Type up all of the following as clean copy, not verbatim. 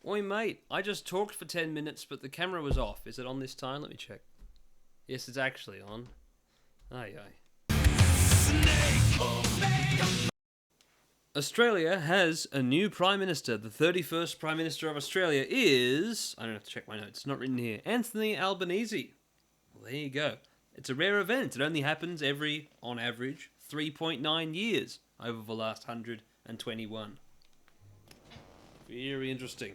Oi, mate, I just talked for 10 minutes, but the camera was off. Is it on this time? Let me check. Yes, it's actually on. Aye, aye. Australia has a new Prime Minister. The 31st Prime Minister of Australia is... I don't have to check my notes. It's not written here. Anthony Albanese. Well, there you go. It's a rare event. It only happens every, on average, 3.9 years over the last 121. Very interesting.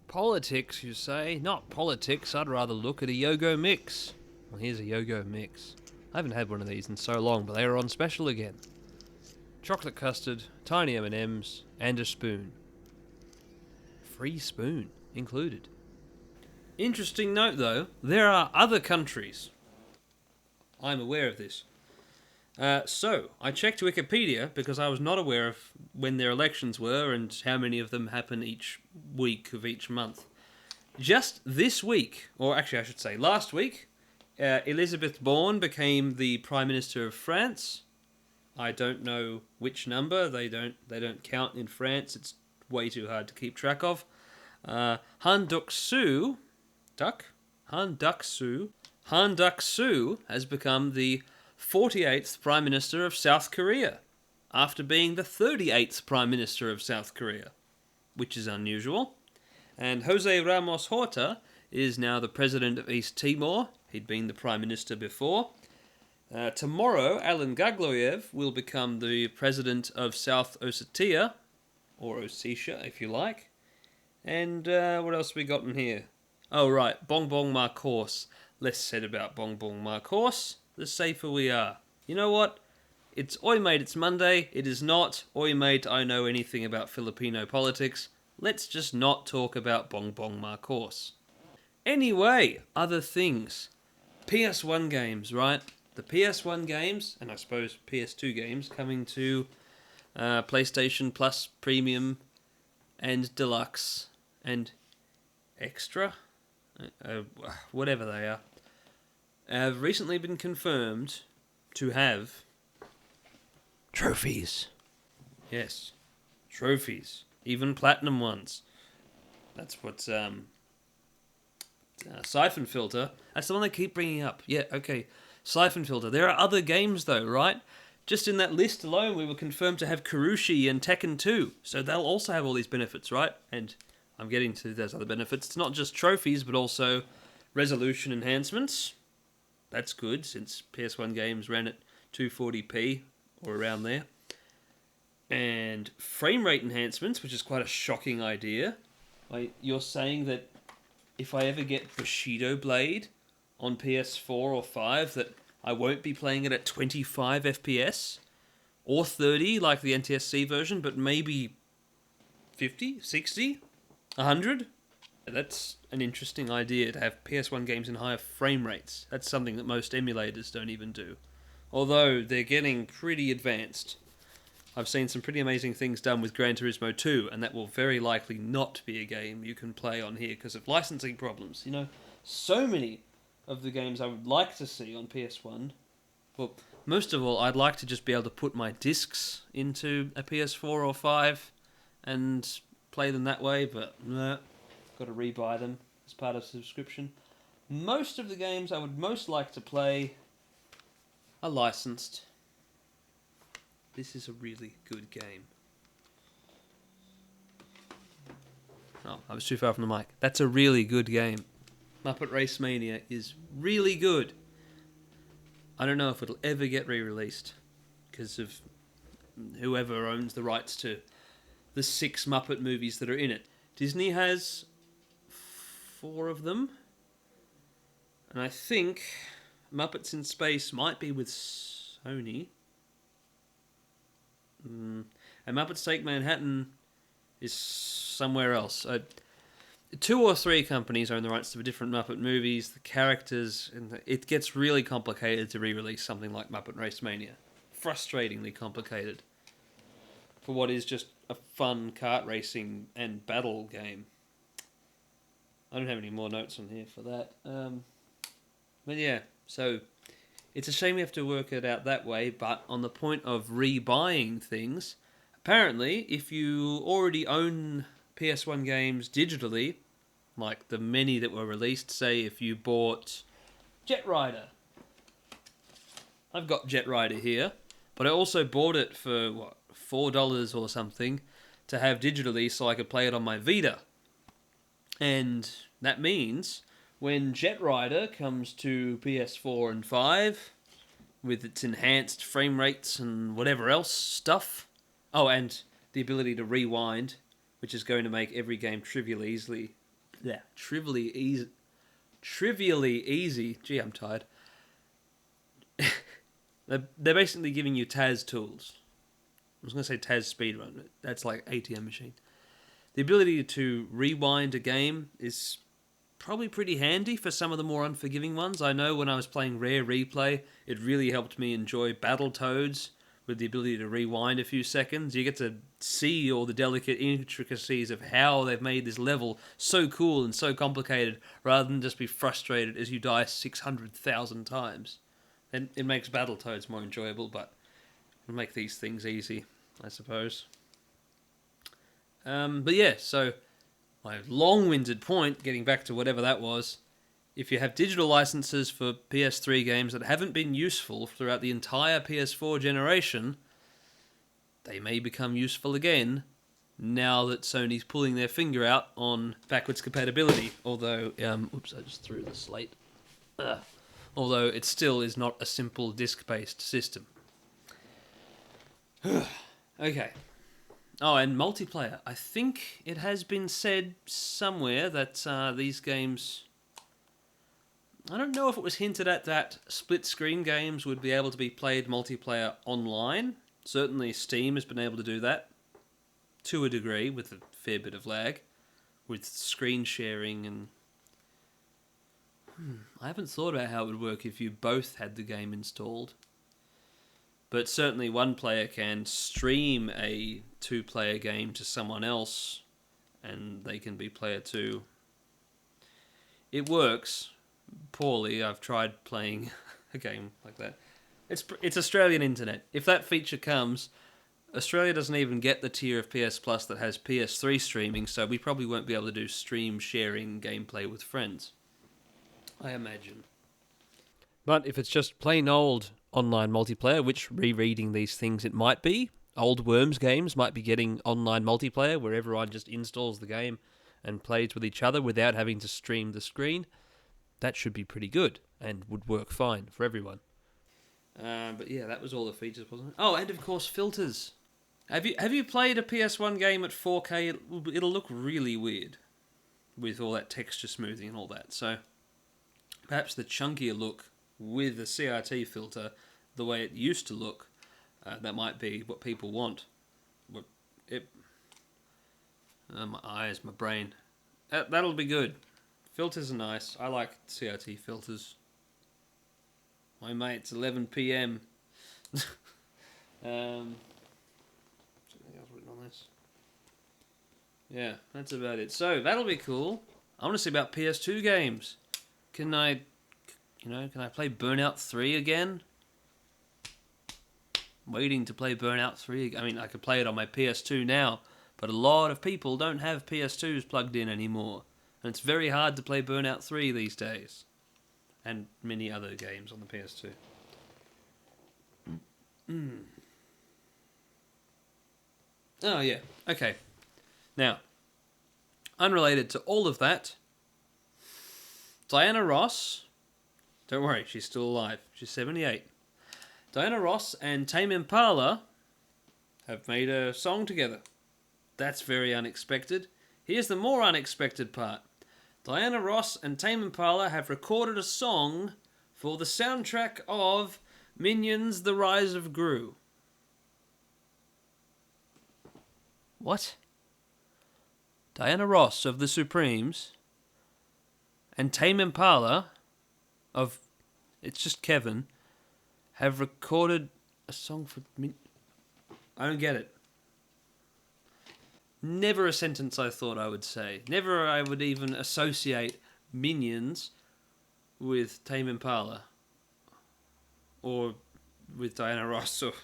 Politics, you say? Not politics. I'd rather look at a Yogo mix. Well, here's a Yogo mix. I haven't had one of these in so long, but they are on special again. Chocolate custard, tiny M&Ms, and a spoon. Free spoon included. Interesting note, though, there are other countries. I'm aware of this. So, I checked Wikipedia because I was not aware of when their elections were and how many of them happen each week of each month. Just this week, or actually I should say last week, Elizabeth Borne became the Prime Minister of France. I don't know which number. They don't count in France. It's way too hard to keep track of. Han Duck-soo has become the 48th Prime Minister of South Korea, after being the 38th Prime Minister of South Korea, which is unusual. And Jose Ramos Horta is now the President of East Timor. He'd been the Prime Minister before. Tomorrow, Alan Gagloyev will become the President of South Ossetia, or Ossetia, if you like. And what else we got in here? Oh, right, Bongbong Marcos. Less said about Bongbong Marcos, the safer we are. You know what? It's Oi Mate, it's Monday. It is not Oi Mate, I know anything about Filipino politics. Let's just not talk about Bongbong Marcos. Anyway, other things. PS1 games, right? The PS1 games, and I suppose PS2 games, coming to PlayStation Plus Premium and Deluxe and Extra, whatever they are, have recently been confirmed to have trophies. Yes, trophies, even platinum ones. That's what's Siphon Filter. That's the one they keep bringing up. Yeah, okay. Siphon Filter. There are other games though, right? Just in that list alone, we were confirmed to have Karushi and Tekken 2. So they'll also have all these benefits, right? And I'm getting to those other benefits. It's not just trophies, but also resolution enhancements. That's good, since PS1 games ran at 240p, or around there. And frame rate enhancements, which is quite a shocking idea. You're saying that if I ever get Bushido Blade on PS4 or 5, that I won't be playing it at 25 FPS? Or 30, like the NTSC version, but maybe 50, 60, 100? That's an interesting idea, to have PS1 games in higher frame rates. That's something that most emulators don't even do. Although they're getting pretty advanced. I've seen some pretty amazing things done with Gran Turismo 2, and that will very likely not be a game you can play on here because of licensing problems. You know, so many of the games I would like to see on PS1. Well, most of all, I'd like to just be able to put my discs into a PS4 or 5 and play them that way, but nah, got to rebuy them as part of subscription. Most of the games I would most like to play are licensed. This is a really good game. Oh, I was too far from the mic. That's a really good game. Muppet Race Mania is really good. I don't know if it'll ever get re-released because of whoever owns the rights to the 6 Muppet movies that are in it. Disney has 4 of them. And I think Muppets in Space might be with Sony. And Muppets Take Manhattan is somewhere else. 2 or 3 companies own the rights to the different Muppet movies, the characters, and it gets really complicated to re-release something like Muppet Race Mania. Frustratingly complicated for what is just a fun kart racing and battle game. I don't have any more notes on here for that. But yeah, so it's a shame we have to work it out that way, but on the point of rebuying things, apparently if you already own PS1 games digitally, like the many that were released. Say if you bought Jet Rider. I've got Jet Rider here, but I also bought it for, what, $4 or something to have digitally so I could play it on my Vita. And that means when Jet Rider comes to PS4 and 5, with its enhanced frame rates and whatever else stuff, oh, and the ability to rewind, which is going to make every game trivially easy. Gee, I'm tired. They're basically giving you Taz tools. I was going to say Taz speedrun, but that's like ATM machine. The ability to rewind a game is probably pretty handy for some of the more unforgiving ones. I know when I was playing Rare Replay, it really helped me enjoy Battletoads with the ability to rewind a few seconds. You get to see all the delicate intricacies of how they've made this level so cool and so complicated, rather than just be frustrated as you die 600,000 times. And it makes Battletoads more enjoyable, but it'll make these things easy, I suppose. But yeah, so my long-winded point, getting back to whatever that was, if you have digital licenses for PS3 games that haven't been useful throughout the entire PS4 generation, they may become useful again now that Sony's pulling their finger out on backwards compatibility. Although, oops, I just threw the slate. Although it still is not a simple disc-based system. Okay. Oh, and multiplayer. I think it has been said somewhere that these games... I don't know if it was hinted at that split-screen games would be able to be played multiplayer online. Certainly Steam has been able to do that, to a degree, with a fair bit of lag, with screen sharing and... I haven't thought about how it would work if you both had the game installed. But certainly one player can stream a two-player game to someone else, and they can be player two. It works poorly. I've tried playing a game like that. It's Australian internet. If that feature comes, Australia doesn't even get the tier of PS Plus that has PS3 streaming, so we probably won't be able to do stream sharing gameplay with friends, I imagine. But if it's just plain old online multiplayer, which rereading these things it might be, old Worms games might be getting online multiplayer where everyone just installs the game and plays with each other without having to stream the screen, that should be pretty good and would work fine for everyone. But yeah, that was all the features, wasn't it? Oh, and of course filters. Have you played a PS1 game at 4K? It'll look really weird with all that texture smoothing and all that. So perhaps the chunkier look with a CRT filter, the way it used to look, that might be what people want. My eyes, my brain. That'll be good. Filters are nice. I like CRT filters. My mate, it's 11 p.m. Something else written on this. Yeah, that's about it. So, that'll be cool. I want to see about PS2 games. Can I play Burnout 3 again? I'm waiting to play Burnout 3. I mean, I could play it on my PS2 now, but a lot of people don't have PS2s plugged in anymore, and it's very hard to play Burnout 3 these days, and many other games on the PS2. Oh, yeah. Okay. Now, unrelated to all of that, Diana Ross, don't worry, she's still alive. She's 78. Diana Ross and Tame Impala have made a song together. That's very unexpected. Here's the more unexpected part. Diana Ross and Tame Impala have recorded a song for the soundtrack of Minions: The Rise of Gru. What? Diana Ross of the Supremes and Tame Impala of It's Just Kevin have recorded a song for... I don't get it. Never a sentence I thought I would say. Never I would even associate Minions with Tame Impala. Or with Diana Ross. Or...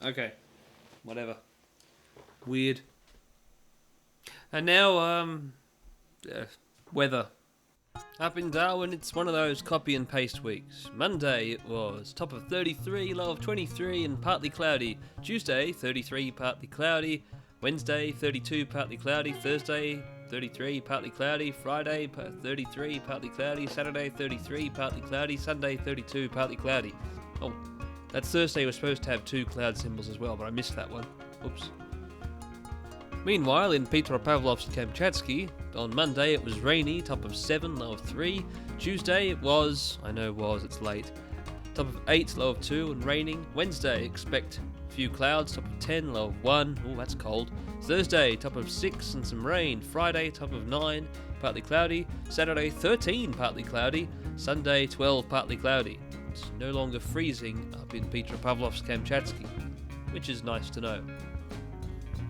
Okay. Whatever. Weird. And now, weather. Up in Darwin, it's one of those copy and paste weeks. Monday it was top of 33, low of 23 and partly cloudy. Tuesday, 33, partly cloudy. Wednesday, 32, partly cloudy. Thursday, 33, partly cloudy. Friday, 33, partly cloudy. Saturday, 33, partly cloudy. Sunday, 32, partly cloudy. Oh, that Thursday was supposed to have 2 cloud symbols as well, but I missed that one. Oops. Meanwhile, in Petropavlovsk-Kamchatsky, on Monday it was rainy, top of 7, low of 3. Tuesday it was, it's late, top of 8, low of 2 and raining. Wednesday, expect a few clouds, top of 10, low of 1. Oh, that's cold. Thursday, top of 6 and some rain. Friday, top of 9, partly cloudy. Saturday, 13, partly cloudy. Sunday, 12, partly cloudy. It's no longer freezing up in Petropavlovsk-Kamchatsky, which is nice to know.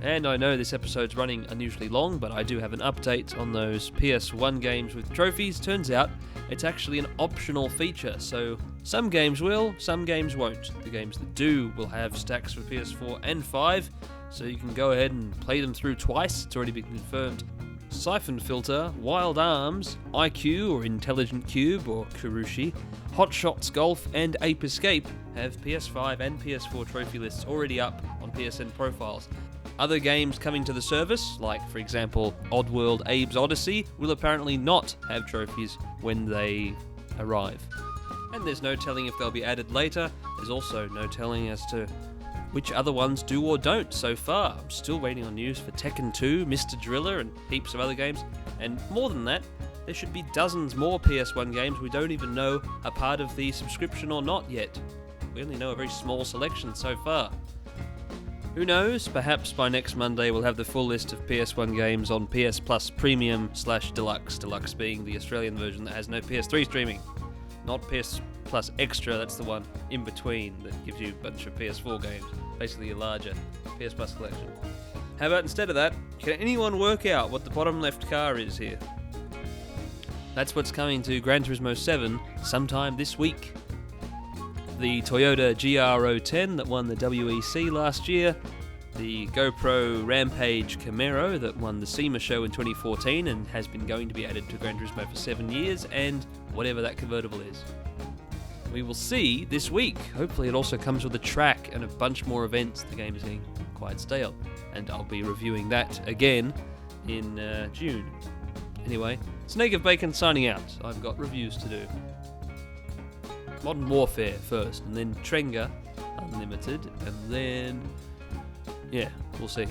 And I know this episode's running unusually long, but I do have an update on those PS1 games with trophies. Turns out it's actually an optional feature, so some games will, some games won't. The games that do will have stacks for PS4 and 5, so you can go ahead and play them through twice. It's already been confirmed. Siphon Filter, Wild Arms, IQ or Intelligent Cube or Kurushi, Hot Shots Golf and Ape Escape have PS5 and PS4 trophy lists already up on PSN profiles. Other games coming to the service, like for example Oddworld Abe's Odyssey, will apparently not have trophies when they arrive. And there's no telling if they'll be added later. There's also no telling as to which other ones do or don't so far. I'm still waiting on news for Tekken 2, Mr. Driller and heaps of other games. And more than that, there should be dozens more PS1 games we don't even know are part of the subscription or not yet. We only know a very small selection so far. Who knows, perhaps by next Monday we'll have the full list of PS1 games on PS Plus Premium/Deluxe, Deluxe being the Australian version that has no PS3 streaming. Not PS Plus Extra, that's the one in between that gives you a bunch of PS4 games, basically a larger PS Plus collection. How about instead of that, can anyone work out what the bottom left car is here? That's what's coming to Gran Turismo 7 sometime this week. The Toyota GR010 that won the WEC last year, the GoPro Rampage Camaro that won the SEMA show in 2014 and has been going to be added to Gran Turismo for 7 years, and whatever that convertible is. We will see this week. Hopefully it also comes with a track and a bunch more events. The game is getting quite stale, and I'll be reviewing that again in June. Anyway, Snake of Bacon signing out. I've got reviews to do. Modern Warfare first, and then Trenga Unlimited, and then, yeah, we'll see.